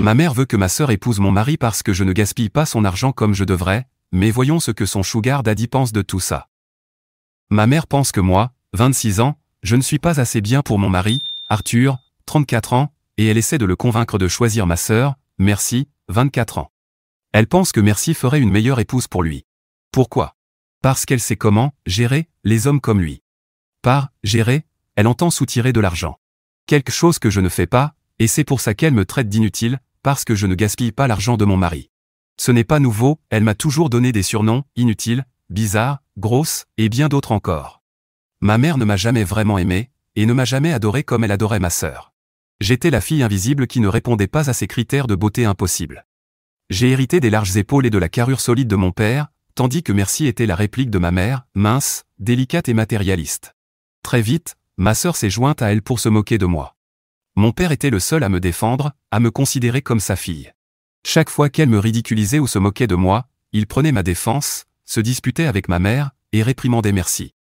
Ma mère veut que ma sœur épouse mon mari parce que je ne gaspille pas son argent comme je devrais, mais voyons ce que son sugar daddy pense de tout ça. Ma mère pense que moi, 26 ans, je ne suis pas assez bien pour mon mari, Arthur, 34 ans, et elle essaie de le convaincre de choisir ma sœur, Merci, 24 ans. Elle pense que Merci ferait une meilleure épouse pour lui. Pourquoi? Parce qu'elle sait comment gérer les hommes comme lui. Par gérer, elle entend soutirer de l'argent. Quelque chose que je ne fais pas, et c'est pour ça qu'elle me traite d'inutile, parce que je ne gaspille pas l'argent de mon mari. Ce n'est pas nouveau, elle m'a toujours donné des surnoms, inutiles, bizarres, grosses, et bien d'autres encore. Ma mère ne m'a jamais vraiment aimé, et ne m'a jamais adoré comme elle adorait ma sœur. J'étais la fille invisible qui ne répondait pas à ses critères de beauté impossibles. J'ai hérité des larges épaules et de la carrure solide de mon père, tandis que Merci était la réplique de ma mère, mince, délicate et matérialiste. Très vite, ma sœur s'est jointe à elle pour se moquer de moi. Mon père était le seul à me défendre, à me considérer comme sa fille. Chaque fois qu'elle me ridiculisait ou se moquait de moi, il prenait ma défense, se disputait avec ma mère, et réprimandait Merci.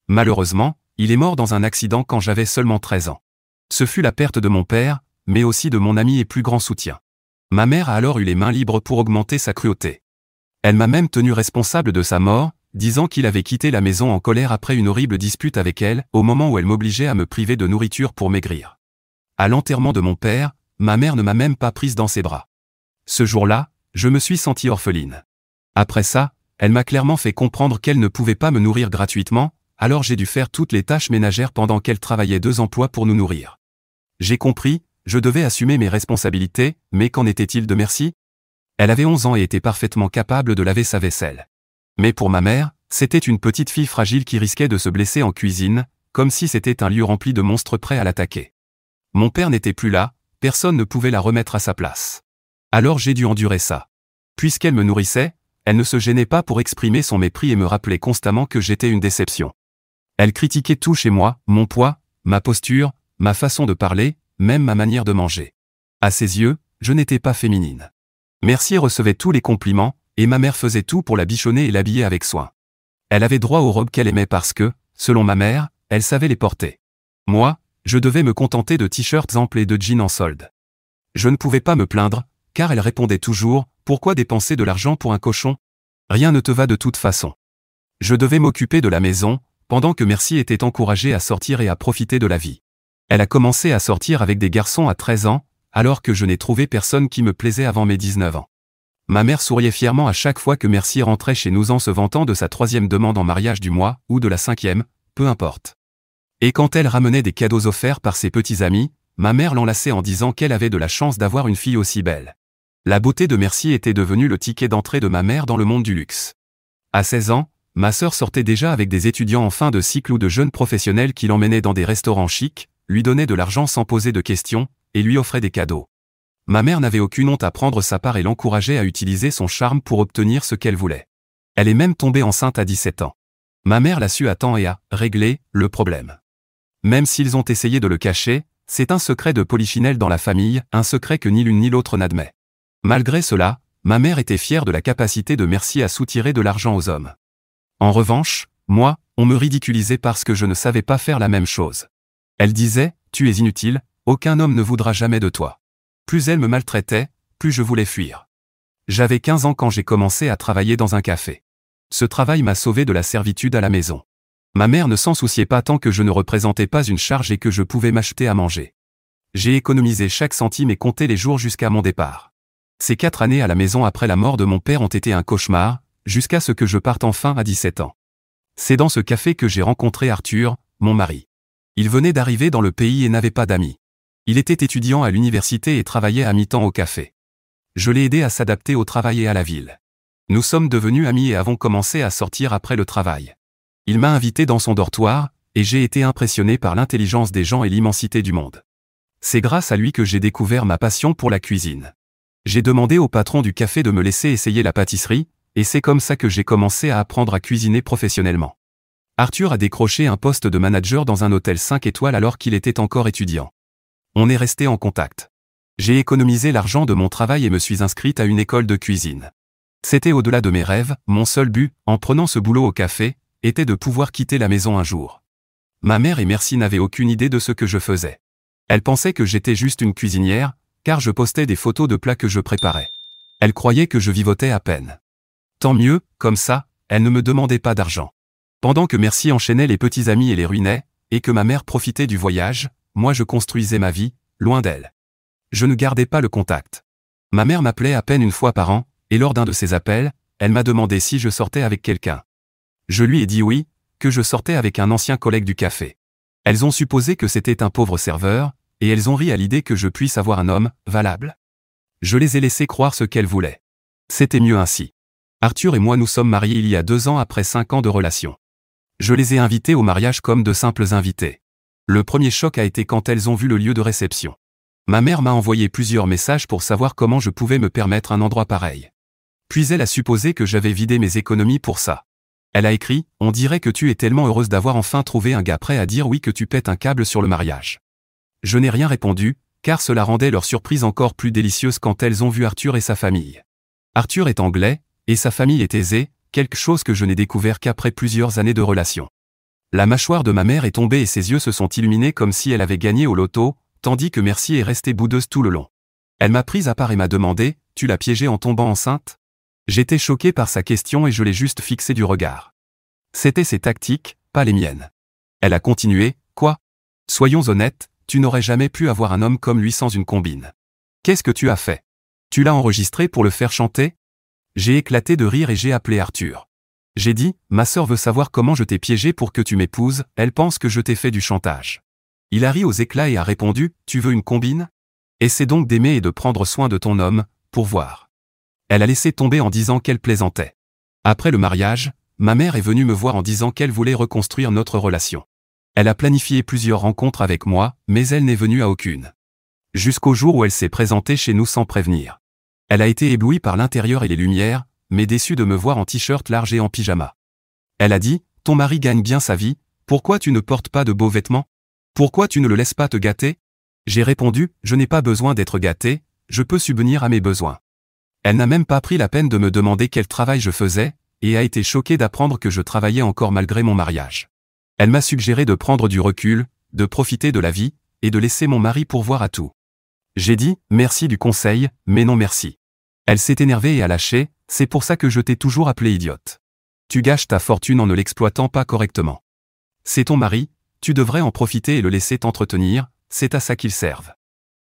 Malheureusement, il est mort dans un accident quand j'avais seulement 13 ans. Ce fut la perte de mon père, mais aussi de mon ami et plus grand soutien. Ma mère a alors eu les mains libres pour augmenter sa cruauté. Elle m'a même tenu responsable de sa mort, disant qu'il avait quitté la maison en colère après une horrible dispute avec elle, au moment où elle m'obligeait à me priver de nourriture pour maigrir. À l'enterrement de mon père, ma mère ne m'a même pas prise dans ses bras. Ce jour-là, je me suis sentie orpheline. Après ça, elle m'a clairement fait comprendre qu'elle ne pouvait pas me nourrir gratuitement, alors j'ai dû faire toutes les tâches ménagères pendant qu'elle travaillait 2 emplois pour nous nourrir. J'ai compris, je devais assumer mes responsabilités, mais qu'en était-il de Merci? Elle avait 11 ans et était parfaitement capable de laver sa vaisselle. Mais pour ma mère, c'était une petite fille fragile qui risquait de se blesser en cuisine, comme si c'était un lieu rempli de monstres prêts à l'attaquer. Mon père n'était plus là, personne ne pouvait la remettre à sa place. Alors j'ai dû endurer ça. Puisqu'elle me nourrissait, elle ne se gênait pas pour exprimer son mépris et me rappelait constamment que j'étais une déception. Elle critiquait tout chez moi, mon poids, ma posture, ma façon de parler, même ma manière de manger. À ses yeux, je n'étais pas féminine. Merci recevait tous les compliments, et ma mère faisait tout pour la bichonner et l'habiller avec soin. Elle avait droit aux robes qu'elle aimait parce que, selon ma mère, elle savait les porter. Moi, je devais me contenter de t-shirts amples et de jeans en solde. Je ne pouvais pas me plaindre, car elle répondait toujours, « Pourquoi dépenser de l'argent pour un cochon? Rien ne te va de toute façon. » Je devais m'occuper de la maison, pendant que Merci était encouragée à sortir et à profiter de la vie. Elle a commencé à sortir avec des garçons à 13 ans, alors que je n'ai trouvé personne qui me plaisait avant mes 19 ans. Ma mère souriait fièrement à chaque fois que Merci rentrait chez nous en se vantant de sa 3e demande en mariage du mois, ou de la 5e, peu importe. Et quand elle ramenait des cadeaux offerts par ses petits amis, ma mère l'enlaçait en disant qu'elle avait de la chance d'avoir une fille aussi belle. La beauté de Merci était devenue le ticket d'entrée de ma mère dans le monde du luxe. À 16 ans, ma sœur sortait déjà avec des étudiants en fin de cycle ou de jeunes professionnels qui l'emmenaient dans des restaurants chics, lui donnaient de l'argent sans poser de questions, et lui offraient des cadeaux. Ma mère n'avait aucune honte à prendre sa part et l'encourageait à utiliser son charme pour obtenir ce qu'elle voulait. Elle est même tombée enceinte à 17 ans. Ma mère l'a su à temps et a réglé le problème. Même s'ils ont essayé de le cacher, c'est un secret de polichinelle dans la famille, un secret que ni l'une ni l'autre n'admet. Malgré cela, ma mère était fière de la capacité de Merci à soutirer de l'argent aux hommes. En revanche, moi, on me ridiculisait parce que je ne savais pas faire la même chose. Elle disait, « Tu es inutile, aucun homme ne voudra jamais de toi. » Plus elle me maltraitait, plus je voulais fuir. J'avais 15 ans quand j'ai commencé à travailler dans un café. Ce travail m'a sauvé de la servitude à la maison. Ma mère ne s'en souciait pas tant que je ne représentais pas une charge et que je pouvais m'acheter à manger. J'ai économisé chaque centime et compté les jours jusqu'à mon départ. Ces 4 années à la maison après la mort de mon père ont été un cauchemar, jusqu'à ce que je parte enfin à 17 ans. C'est dans ce café que j'ai rencontré Arthur, mon mari. Il venait d'arriver dans le pays et n'avait pas d'amis. Il était étudiant à l'université et travaillait à mi-temps au café. Je l'ai aidé à s'adapter au travail et à la ville. Nous sommes devenus amis et avons commencé à sortir après le travail. Il m'a invité dans son dortoir, et j'ai été impressionné par l'intelligence des gens et l'immensité du monde. C'est grâce à lui que j'ai découvert ma passion pour la cuisine. J'ai demandé au patron du café de me laisser essayer la pâtisserie, et c'est comme ça que j'ai commencé à apprendre à cuisiner professionnellement. Arthur a décroché un poste de manager dans un hôtel 5 étoiles alors qu'il était encore étudiant. On est resté en contact. J'ai économisé l'argent de mon travail et me suis inscrite à une école de cuisine. C'était au-delà de mes rêves, mon seul but, en prenant ce boulot au café, était de pouvoir quitter la maison un jour. Ma mère et Merci n'avaient aucune idée de ce que je faisais. Elle pensait que j'étais juste une cuisinière, car je postais des photos de plats que je préparais. Elle croyait que je vivotais à peine. Tant mieux, comme ça, elle ne me demandait pas d'argent. Pendant que Merci enchaînait les petits amis et les ruinait, et que ma mère profitait du voyage, moi je construisais ma vie, loin d'elle. Je ne gardais pas le contact. Ma mère m'appelait à peine une fois par an, et lors d'un de ces appels, elle m'a demandé si je sortais avec quelqu'un. Je lui ai dit oui, que je sortais avec un ancien collègue du café. Elles ont supposé que c'était un pauvre serveur, et elles ont ri à l'idée que je puisse avoir un homme, valable. Je les ai laissées croire ce qu'elles voulaient. C'était mieux ainsi. Arthur et moi nous sommes mariés il y a 2 ans après 5 ans de relation. Je les ai invitées au mariage comme de simples invités. Le premier choc a été quand elles ont vu le lieu de réception. Ma mère m'a envoyé plusieurs messages pour savoir comment je pouvais me permettre un endroit pareil. Puis elle a supposé que j'avais vidé mes économies pour ça. Elle a écrit « On dirait que tu es tellement heureuse d'avoir enfin trouvé un gars prêt à dire oui que tu pètes un câble sur le mariage. » Je n'ai rien répondu, car cela rendait leur surprise encore plus délicieuse quand elles ont vu Arthur et sa famille. Arthur est anglais, et sa famille est aisée, quelque chose que je n'ai découvert qu'après plusieurs années de relation. La mâchoire de ma mère est tombée et ses yeux se sont illuminés comme si elle avait gagné au loto, tandis que Merci est restée boudeuse tout le long. Elle m'a prise à part et m'a demandé « Tu l'as piégée en tombant enceinte ?» J'étais choqué par sa question et je l'ai juste fixé du regard. C'était ses tactiques, pas les miennes. Elle a continué « Quoi ? Soyons honnêtes, tu n'aurais jamais pu avoir un homme comme lui sans une combine. Qu'est-ce que tu as fait? Tu l'as enregistré pour le faire chanter ?» J'ai éclaté de rire et j'ai appelé Arthur. J'ai dit « Ma sœur veut savoir comment je t'ai piégé pour que tu m'épouses, elle pense que je t'ai fait du chantage. » Il a ri aux éclats et a répondu « Tu veux une combine? Essaie donc d'aimer et de prendre soin de ton homme, pour voir. » Elle a laissé tomber en disant qu'elle plaisantait. Après le mariage, ma mère est venue me voir en disant qu'elle voulait reconstruire notre relation. Elle a planifié plusieurs rencontres avec moi, mais elle n'est venue à aucune. Jusqu'au jour où elle s'est présentée chez nous sans prévenir. Elle a été éblouie par l'intérieur et les lumières, mais déçue de me voir en t-shirt large et en pyjama. Elle a dit « Ton mari gagne bien sa vie, pourquoi tu ne portes pas de beaux vêtements? Pourquoi tu ne le laisses pas te gâter ?» J'ai répondu « Je n'ai pas besoin d'être gâté, je peux subvenir à mes besoins. » Elle n'a même pas pris la peine de me demander quel travail je faisais, et a été choquée d'apprendre que je travaillais encore malgré mon mariage. Elle m'a suggéré de prendre du recul, de profiter de la vie, et de laisser mon mari pourvoir à tout. J'ai dit « Merci du conseil, mais non merci. » Elle s'est énervée et a lâché « C'est pour ça que je t'ai toujours appelé idiote. Tu gâches ta fortune en ne l'exploitant pas correctement. C'est ton mari, tu devrais en profiter et le laisser t'entretenir, c'est à ça qu'il serve. »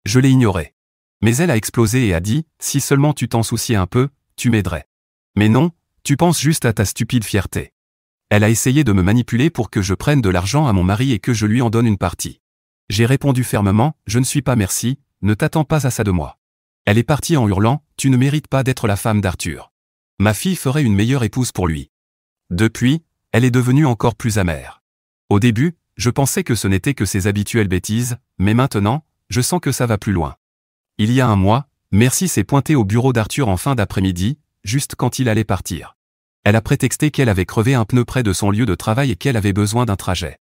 Je l'ai ignoré. Mais elle a explosé et a dit « Si seulement tu t'en souciais un peu, tu m'aiderais. Mais non, tu penses juste à ta stupide fierté. » Elle a essayé de me manipuler pour que je prenne de l'argent à mon mari et que je lui en donne une partie. J'ai répondu fermement « Je ne suis pas merci, ne t'attends pas à ça de moi. » Elle est partie en hurlant « Tu ne mérites pas d'être la femme d'Arthur. Ma fille ferait une meilleure épouse pour lui. » Depuis, elle est devenue encore plus amère. Au début, je pensais que ce n'était que ses habituelles bêtises, mais maintenant, je sens que ça va plus loin. Il y a un mois, Merci s'est pointée au bureau d'Arthur en fin d'après-midi, juste quand il allait partir. Elle a prétexté qu'elle avait crevé un pneu près de son lieu de travail et qu'elle avait besoin d'un trajet.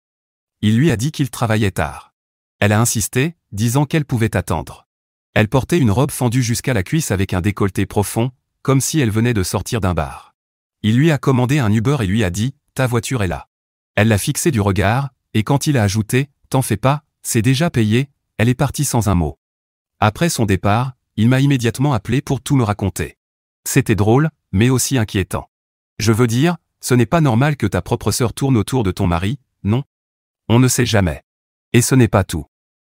Il lui a dit qu'il travaillait tard. Elle a insisté, disant qu'elle pouvait attendre. Elle portait une robe fendue jusqu'à la cuisse avec un décolleté profond, comme si elle venait de sortir d'un bar. Il lui a commandé un Uber et lui a dit « Ta voiture est là. » Elle l'a fixé du regard, et quand il a ajouté « T'en fais pas, c'est déjà payé », elle est partie sans un mot. Après son départ, il m'a immédiatement appelé pour tout me raconter. C'était drôle, mais aussi inquiétant. Je veux dire, ce n'est pas normal que ta propre sœur tourne autour de ton mari, non? On ne sait jamais. Et ce n'est pas tout.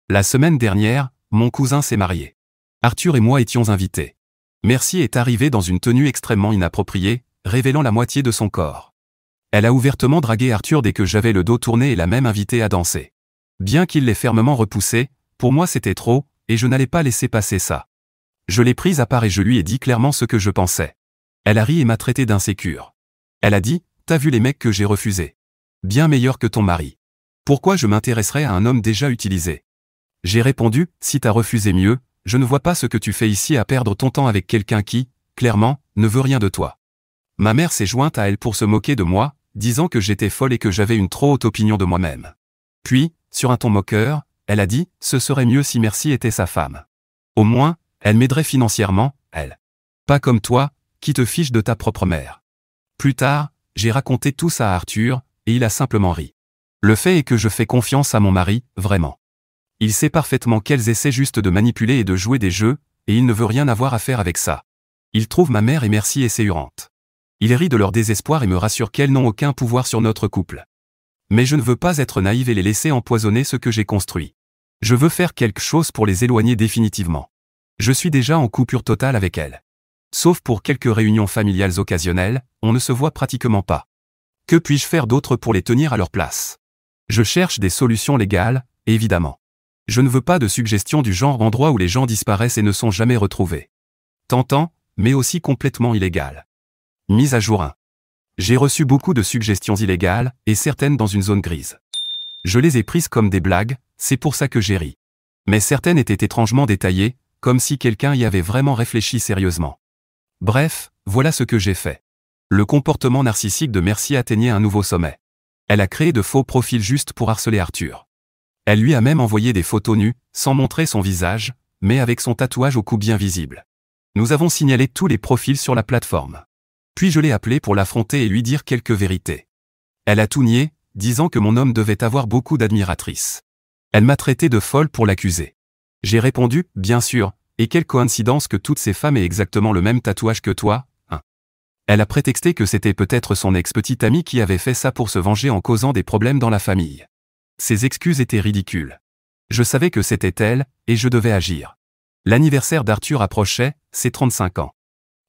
La semaine dernière, mon cousin s'est marié. Arthur et moi étions invités. Merci est arrivée dans une tenue extrêmement inappropriée, révélant la moitié de son corps. Elle a ouvertement dragué Arthur dès que j'avais le dos tourné et l'a même invité à danser. Bien qu'il l'ait fermement repoussé, pour moi c'était trop, et je n'allais pas laisser passer ça. Je l'ai prise à part et je lui ai dit clairement ce que je pensais. Elle a ri et m'a traité d'insécure. Elle a dit « T'as vu les mecs que j'ai refusés. Bien meilleurs que ton mari. Pourquoi je m'intéresserais à un homme déjà utilisé ?» J'ai répondu « Si t'as refusé mieux, je ne vois pas ce que tu fais ici à perdre ton temps avec quelqu'un qui, clairement, ne veut rien de toi. » Ma mère s'est jointe à elle pour se moquer de moi, disant que j'étais folle et que j'avais une trop haute opinion de moi-même. Puis, sur un ton moqueur, elle a dit « Ce serait mieux si Merci était sa femme. Au moins, elle m'aiderait financièrement, elle. Pas comme toi, qui te fiche de ta propre mère. » Plus tard, j'ai raconté tout ça à Arthur, et il a simplement ri. Le fait est que je fais confiance à mon mari, vraiment. Il sait parfaitement qu'elles essaient juste de manipuler et de jouer des jeux, et il ne veut rien avoir à faire avec ça. Il trouve ma mère et Merci essayurantes. Il rit de leur désespoir et me rassure qu'elles n'ont aucun pouvoir sur notre couple. Mais je ne veux pas être naïve et les laisser empoisonner ce que j'ai construit. Je veux faire quelque chose pour les éloigner définitivement. Je suis déjà en coupure totale avec elles. Sauf pour quelques réunions familiales occasionnelles, on ne se voit pratiquement pas. Que puis-je faire d'autre pour les tenir à leur place? Je cherche des solutions légales, évidemment. Je ne veux pas de suggestions du genre endroit où les gens disparaissent et ne sont jamais retrouvés. Tentant, mais aussi complètement illégal. Mise à jour 1. J'ai reçu beaucoup de suggestions illégales, et certaines dans une zone grise. Je les ai prises comme des blagues, c'est pour ça que j'ai ri. Mais certaines étaient étrangement détaillées, comme si quelqu'un y avait vraiment réfléchi sérieusement. Bref, voilà ce que j'ai fait. Le comportement narcissique de Merci atteignait un nouveau sommet. Elle a créé de faux profils juste pour harceler Arthur. Elle lui a même envoyé des photos nues, sans montrer son visage, mais avec son tatouage au cou bien visible. Nous avons signalé tous les profils sur la plateforme. Puis je l'ai appelée pour l'affronter et lui dire quelques vérités. Elle a tout nié, disant que mon homme devait avoir beaucoup d'admiratrices. Elle m'a traité de folle pour l'accuser. J'ai répondu, bien sûr, et quelle coïncidence que toutes ces femmes aient exactement le même tatouage que toi, hein. Elle a prétexté que c'était peut-être son ex-petite amie qui avait fait ça pour se venger en causant des problèmes dans la famille. Ces excuses étaient ridicules. Je savais que c'était elle, et je devais agir. L'anniversaire d'Arthur approchait, ses 35 ans.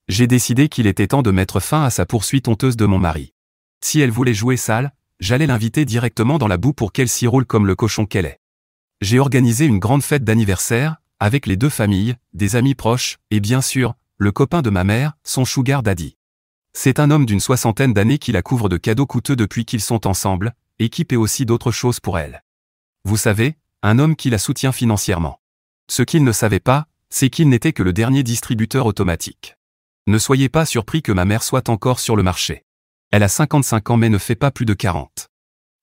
J'ai décidé qu'il était temps de mettre fin à sa poursuite honteuse de mon mari. Si elle voulait jouer sale, j'allais l'inviter directement dans la boue pour qu'elle s'y roule comme le cochon qu'elle est. J'ai organisé une grande fête d'anniversaire, avec les deux familles, des amis proches, et bien sûr, le copain de ma mère, son sugar daddy. C'est un homme d'une 60aine d'années qui la couvre de cadeaux coûteux depuis qu'ils sont ensemble, équipé aussi d'autres choses pour elle. Vous savez, un homme qui la soutient financièrement. Ce qu'il ne savait pas, c'est qu'il n'était que le dernier distributeur automatique. Ne soyez pas surpris que ma mère soit encore sur le marché. Elle a 55 ans mais ne fait pas plus de 40.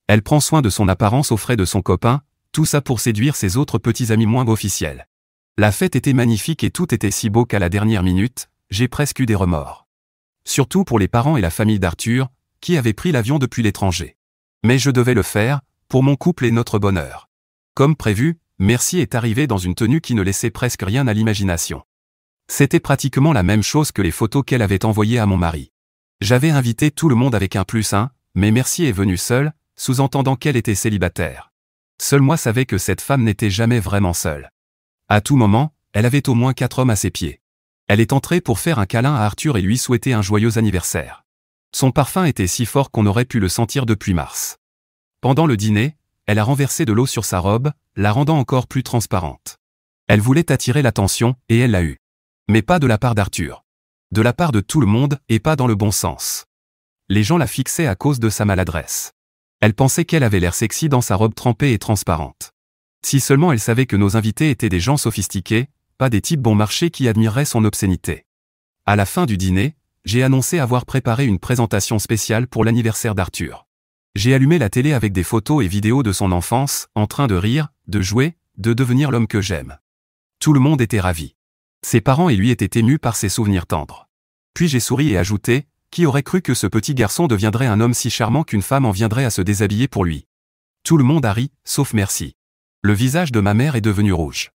Elle prend soin de son apparence aux frais de son copain, tout ça pour séduire ses autres petits amis moins officiels. La fête était magnifique et tout était si beau qu'à la dernière minute, j'ai presque eu des remords. Surtout pour les parents et la famille d'Arthur, qui avaient pris l'avion depuis l'étranger. Mais je devais le faire, pour mon couple et notre bonheur. Comme prévu, Merci est arrivé dans une tenue qui ne laissait presque rien à l'imagination. C'était pratiquement la même chose que les photos qu'elle avait envoyées à mon mari. J'avais invité tout le monde avec un +1, mais Merci est venue seule, sous-entendant qu'elle était célibataire. Seul moi savais que cette femme n'était jamais vraiment seule. À tout moment, elle avait au moins 4 hommes à ses pieds. Elle est entrée pour faire un câlin à Arthur et lui souhaiter un joyeux anniversaire. Son parfum était si fort qu'on aurait pu le sentir depuis mars. Pendant le dîner, elle a renversé de l'eau sur sa robe, la rendant encore plus transparente. Elle voulait attirer l'attention, et elle l'a eu. Mais pas de la part d'Arthur. De la part de tout le monde, et pas dans le bon sens. Les gens la fixaient à cause de sa maladresse. Elle pensait qu'elle avait l'air sexy dans sa robe trempée et transparente. Si seulement elle savait que nos invités étaient des gens sophistiqués, pas des types bon marché qui admireraient son obscénité. À la fin du dîner, j'ai annoncé avoir préparé une présentation spéciale pour l'anniversaire d'Arthur. J'ai allumé la télé avec des photos et vidéos de son enfance, en train de rire, de jouer, de devenir l'homme que j'aime. Tout le monde était ravi. Ses parents et lui étaient émus par ses souvenirs tendres. Puis j'ai souri et ajouté, qui aurait cru que ce petit garçon deviendrait un homme si charmant qu'une femme en viendrait à se déshabiller pour lui. Tout le monde a ri, sauf Merci. Le visage de ma mère est devenu rouge.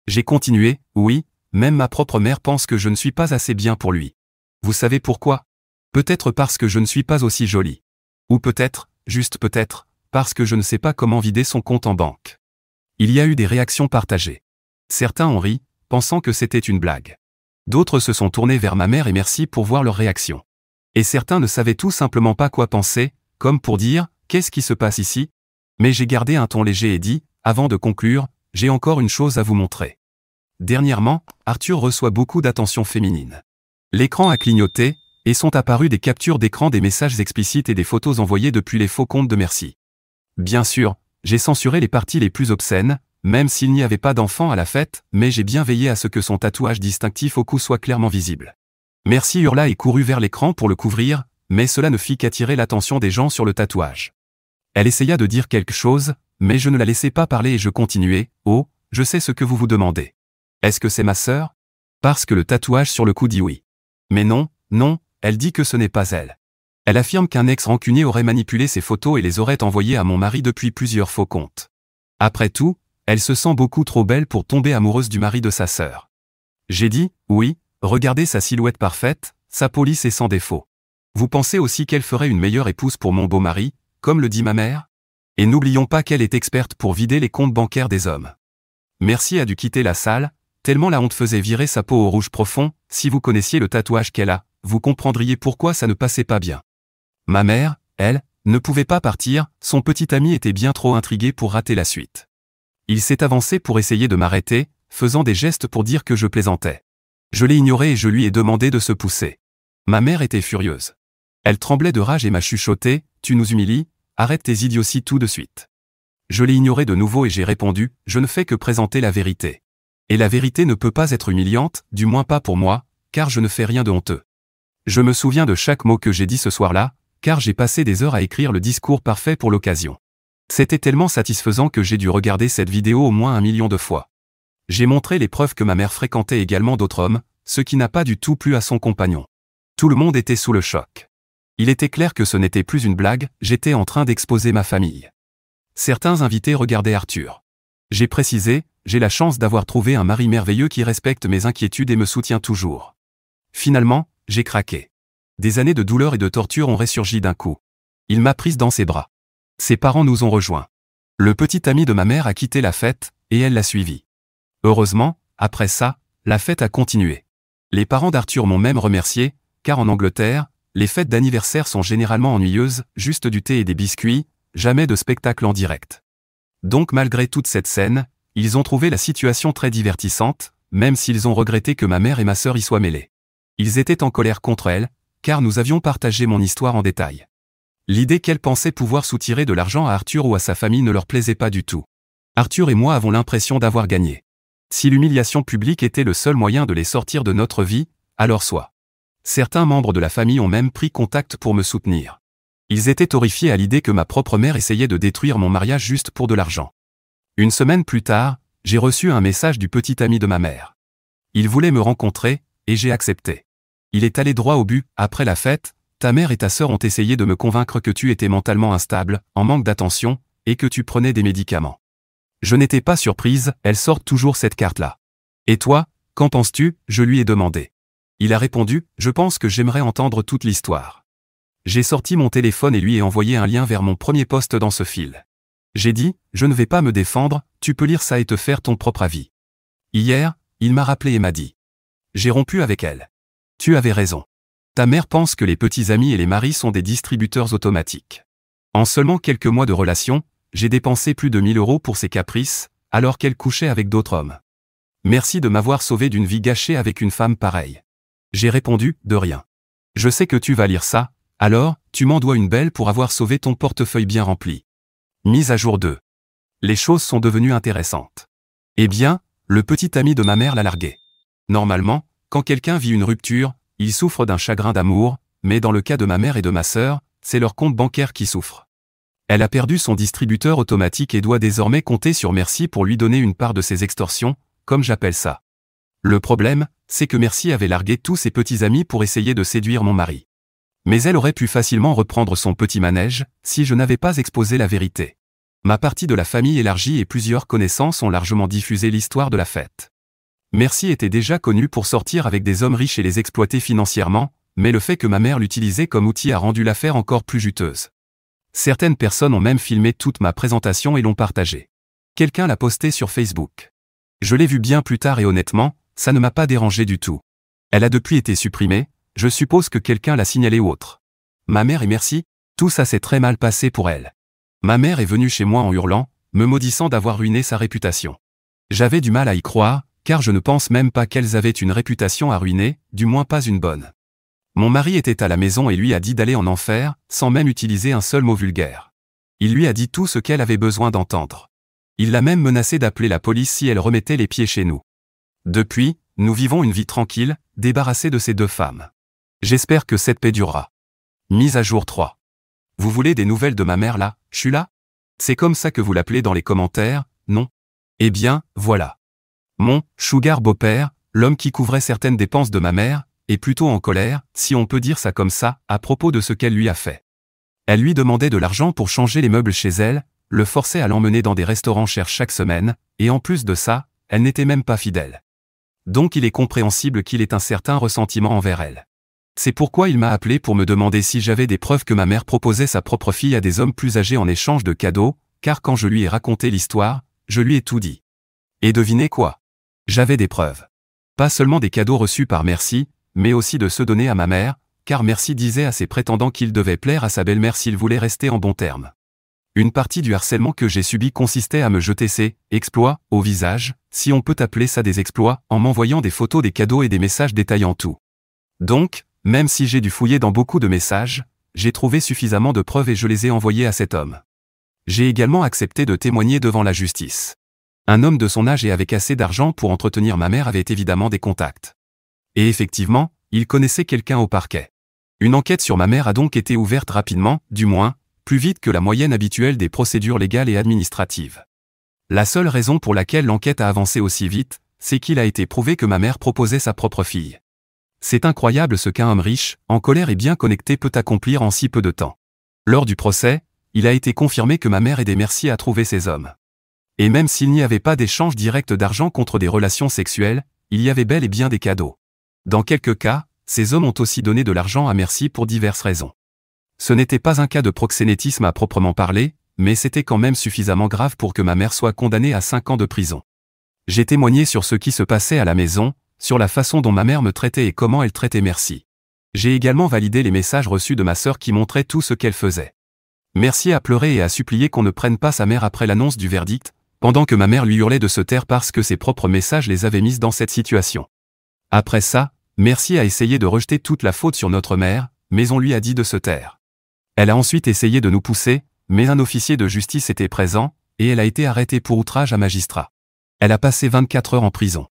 J'ai continué, oui, même ma propre mère pense que je ne suis pas assez bien pour lui. Vous savez pourquoi? Peut-être parce que je ne suis pas aussi jolie. Ou peut-être, juste peut-être, parce que je ne sais pas comment vider son compte en banque. Il y a eu des réactions partagées. Certains ont ri, pensant que c'était une blague. D'autres se sont tournés vers ma mère et Merci pour voir leur réaction. Et certains ne savaient tout simplement pas quoi penser, comme pour dire « Qu'est-ce qui se passe ici ?» Mais j'ai gardé un ton léger et dit « Avant de conclure, j'ai encore une chose à vous montrer. » Dernièrement, Arthur reçoit beaucoup d'attention féminine. L'écran a clignoté, et sont apparues des captures d'écran des messages explicites et des photos envoyées depuis les faux comptes de Merci. Bien sûr, j'ai censuré les parties les plus obscènes, même s'il n'y avait pas d'enfant à la fête, mais j'ai bien veillé à ce que son tatouage distinctif au cou soit clairement visible. Merci hurla et courut vers l'écran pour le couvrir, mais cela ne fit qu'attirer l'attention des gens sur le tatouage. Elle essaya de dire quelque chose, mais je ne la laissai pas parler et je continuai, « Oh, je sais ce que vous vous demandez. Est-ce que c'est ma sœur? Parce que le tatouage sur le cou dit oui. Mais non, non, elle dit que ce n'est pas elle. Elle affirme qu'un ex rancunier aurait manipulé ses photos et les aurait envoyées à mon mari depuis plusieurs faux comptes. Après tout, Elle se sent beaucoup trop belle pour tomber amoureuse du mari de sa sœur. J'ai dit, oui, regardez sa silhouette parfaite, sa peau lisse et sans défaut. Vous pensez aussi qu'elle ferait une meilleure épouse pour mon beau mari, comme le dit ma mère? Et n'oublions pas qu'elle est experte pour vider les comptes bancaires des hommes. Merci a dû quitter la salle, tellement la honte faisait virer sa peau au rouge profond. Si vous connaissiez le tatouage qu'elle a, vous comprendriez pourquoi ça ne passait pas bien. Ma mère, elle, ne pouvait pas partir, son petit ami était bien trop intrigué pour rater la suite. Il s'est avancé pour essayer de m'arrêter, faisant des gestes pour dire que je plaisantais. Je l'ai ignoré et je lui ai demandé de se pousser. Ma mère était furieuse. Elle tremblait de rage et m'a chuchoté, « Tu nous humilies, arrête tes idioties tout de suite. » Je l'ai ignoré de nouveau et j'ai répondu, « Je ne fais que présenter la vérité. Et la vérité ne peut pas être humiliante, du moins pas pour moi, car je ne fais rien de honteux. » Je me souviens de chaque mot que j'ai dit ce soir-là, car j'ai passé des heures à écrire le discours parfait pour l'occasion. C'était tellement satisfaisant que j'ai dû regarder cette vidéo au moins 1 million de fois. J'ai montré les preuves que ma mère fréquentait également d'autres hommes, ce qui n'a pas du tout plu à son compagnon. Tout le monde était sous le choc. Il était clair que ce n'était plus une blague, j'étais en train d'exposer ma famille. Certains invités regardaient Arthur. J'ai précisé, j'ai la chance d'avoir trouvé un mari merveilleux qui respecte mes inquiétudes et me soutient toujours. Finalement, j'ai craqué. Des années de douleur et de torture ont ressurgi d'un coup. Il m'a prise dans ses bras. Ses parents nous ont rejoints. Le petit ami de ma mère a quitté la fête, et elle l'a suivi. Heureusement, après ça, la fête a continué. Les parents d'Arthur m'ont même remercié, car en Angleterre, les fêtes d'anniversaire sont généralement ennuyeuses, juste du thé et des biscuits, jamais de spectacle en direct. Donc malgré toute cette scène, ils ont trouvé la situation très divertissante, même s'ils ont regretté que ma mère et ma sœur y soient mêlées. Ils étaient en colère contre elle, car nous avions partagé mon histoire en détail. L'idée qu'elle pensait pouvoir soutirer de l'argent à Arthur ou à sa famille ne leur plaisait pas du tout. Arthur et moi avons l'impression d'avoir gagné. Si l'humiliation publique était le seul moyen de les sortir de notre vie, alors soit. Certains membres de la famille ont même pris contact pour me soutenir. Ils étaient horrifiés à l'idée que ma propre mère essayait de détruire mon mariage juste pour de l'argent. Une semaine plus tard, j'ai reçu un message du petit ami de ma mère. Il voulait me rencontrer, et j'ai accepté. Il est allé droit au but, après la fête, ta mère et ta sœur ont essayé de me convaincre que tu étais mentalement instable, en manque d'attention, et que tu prenais des médicaments. Je n'étais pas surprise, elles sortent toujours cette carte-là. Et toi, qu'en penses-tu? Je lui ai demandé. Il a répondu, je pense que j'aimerais entendre toute l'histoire. J'ai sorti mon téléphone et lui ai envoyé un lien vers mon premier post dans ce fil. J'ai dit, je ne vais pas me défendre, tu peux lire ça et te faire ton propre avis. Hier, il m'a rappelé et m'a dit. J'ai rompu avec elle. Tu avais raison. Ta mère pense que les petits amis et les maris sont des distributeurs automatiques. En seulement quelques mois de relation, j'ai dépensé plus de 1000 € pour ses caprices, alors qu'elle couchait avec d'autres hommes. Merci de m'avoir sauvé d'une vie gâchée avec une femme pareille. J'ai répondu, de rien. Je sais que tu vas lire ça, alors, tu m'en dois une belle pour avoir sauvé ton portefeuille bien rempli. Mise à jour 2. Les choses sont devenues intéressantes. Eh bien, le petit ami de ma mère l'a largué. Normalement, quand quelqu'un vit une rupture, il souffre d'un chagrin d'amour, mais dans le cas de ma mère et de ma sœur, c'est leur compte bancaire qui souffre. Elle a perdu son distributeur automatique et doit désormais compter sur Merci pour lui donner une part de ses extorsions, comme j'appelle ça. Le problème, c'est que Merci avait largué tous ses petits amis pour essayer de séduire mon mari. Mais elle aurait pu facilement reprendre son petit manège, si je n'avais pas exposé la vérité. Ma partie de la famille élargie et plusieurs connaissances ont largement diffusé l'histoire de la fête. Merci était déjà connu pour sortir avec des hommes riches et les exploiter financièrement, mais le fait que ma mère l'utilisait comme outil a rendu l'affaire encore plus juteuse. Certaines personnes ont même filmé toute ma présentation et l'ont partagée. Quelqu'un l'a posté sur Facebook. Je l'ai vu bien plus tard et honnêtement, ça ne m'a pas dérangé du tout. Elle a depuis été supprimée, je suppose que quelqu'un l'a signalé ou autre. Ma mère et Merci, tout ça s'est très mal passé pour elle. Ma mère est venue chez moi en hurlant, me maudissant d'avoir ruiné sa réputation. J'avais du mal à y croire, car je ne pense même pas qu'elles avaient une réputation à ruiner, du moins pas une bonne. Mon mari était à la maison et lui a dit d'aller en enfer, sans même utiliser un seul mot vulgaire. Il lui a dit tout ce qu'elle avait besoin d'entendre. Il l'a même menacé d'appeler la police si elle remettait les pieds chez nous. Depuis, nous vivons une vie tranquille, débarrassés de ces deux femmes. J'espère que cette paix durera. Mise à jour 3. Vous voulez des nouvelles de ma mère là, je suis là? C'est comme ça que vous l'appelez dans les commentaires, non? Eh bien, voilà. Mon sugar beau-père, l'homme qui couvrait certaines dépenses de ma mère, est plutôt en colère, si on peut dire ça comme ça, à propos de ce qu'elle lui a fait. Elle lui demandait de l'argent pour changer les meubles chez elle, le forçait à l'emmener dans des restaurants chers chaque semaine, et en plus de ça, elle n'était même pas fidèle. Donc il est compréhensible qu'il ait un certain ressentiment envers elle. C'est pourquoi il m'a appelé pour me demander si j'avais des preuves que ma mère proposait sa propre fille à des hommes plus âgés en échange de cadeaux, car quand je lui ai raconté l'histoire, je lui ai tout dit. Et devinez quoi? J'avais des preuves. Pas seulement des cadeaux reçus par Merci, mais aussi de ceux donnés à ma mère, car Merci disait à ses prétendants qu'il devait plaire à sa belle-mère s'il voulait rester en bons termes. Une partie du harcèlement que j'ai subi consistait à me jeter ces exploits au visage, si on peut appeler ça des exploits, en m'envoyant des photos des cadeaux et des messages détaillant tout. Donc, même si j'ai dû fouiller dans beaucoup de messages, j'ai trouvé suffisamment de preuves et je les ai envoyées à cet homme. J'ai également accepté de témoigner devant la justice. Un homme de son âge et avec assez d'argent pour entretenir ma mère avait évidemment des contacts. Et effectivement, il connaissait quelqu'un au parquet. Une enquête sur ma mère a donc été ouverte rapidement, du moins, plus vite que la moyenne habituelle des procédures légales et administratives. La seule raison pour laquelle l'enquête a avancé aussi vite, c'est qu'il a été prouvé que ma mère proposait sa propre fille. C'est incroyable ce qu'un homme riche, en colère et bien connecté peut accomplir en si peu de temps. Lors du procès, il a été confirmé que ma mère aidait Merci à trouver ces hommes. Et même s'il n'y avait pas d'échange direct d'argent contre des relations sexuelles, il y avait bel et bien des cadeaux. Dans quelques cas, ces hommes ont aussi donné de l'argent à Merci pour diverses raisons. Ce n'était pas un cas de proxénétisme à proprement parler, mais c'était quand même suffisamment grave pour que ma mère soit condamnée à 5 ans de prison. J'ai témoigné sur ce qui se passait à la maison, sur la façon dont ma mère me traitait et comment elle traitait Merci. J'ai également validé les messages reçus de ma sœur qui montraient tout ce qu'elle faisait. Merci a pleuré et a supplié qu'on ne prenne pas sa mère après l'annonce du verdict, pendant que ma mère lui hurlait de se taire parce que ses propres messages les avaient mises dans cette situation. Après ça, Merci a essayé de rejeter toute la faute sur notre mère, mais on lui a dit de se taire. Elle a ensuite essayé de nous pousser, mais un officier de justice était présent, et elle a été arrêtée pour outrage à magistrat. Elle a passé 24 heures en prison.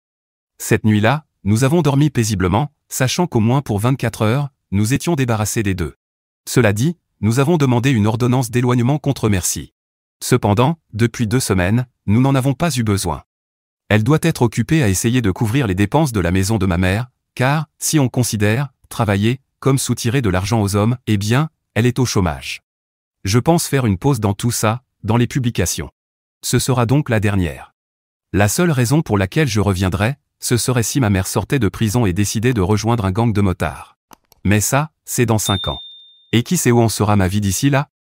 Cette nuit-là, nous avons dormi paisiblement, sachant qu'au moins pour 24 heures, nous étions débarrassés des deux. Cela dit, nous avons demandé une ordonnance d'éloignement contre Merci. Cependant, depuis 2 semaines, nous n'en avons pas eu besoin. Elle doit être occupée à essayer de couvrir les dépenses de la maison de ma mère, car, si on considère travailler comme soutirer de l'argent aux hommes, eh bien, elle est au chômage. Je pense faire une pause dans tout ça, dans les publications. Ce sera donc la dernière. La seule raison pour laquelle je reviendrai, ce serait si ma mère sortait de prison et décidait de rejoindre un gang de motards. Mais ça, c'est dans 5 ans. Et qui sait où en sera ma vie d'ici là?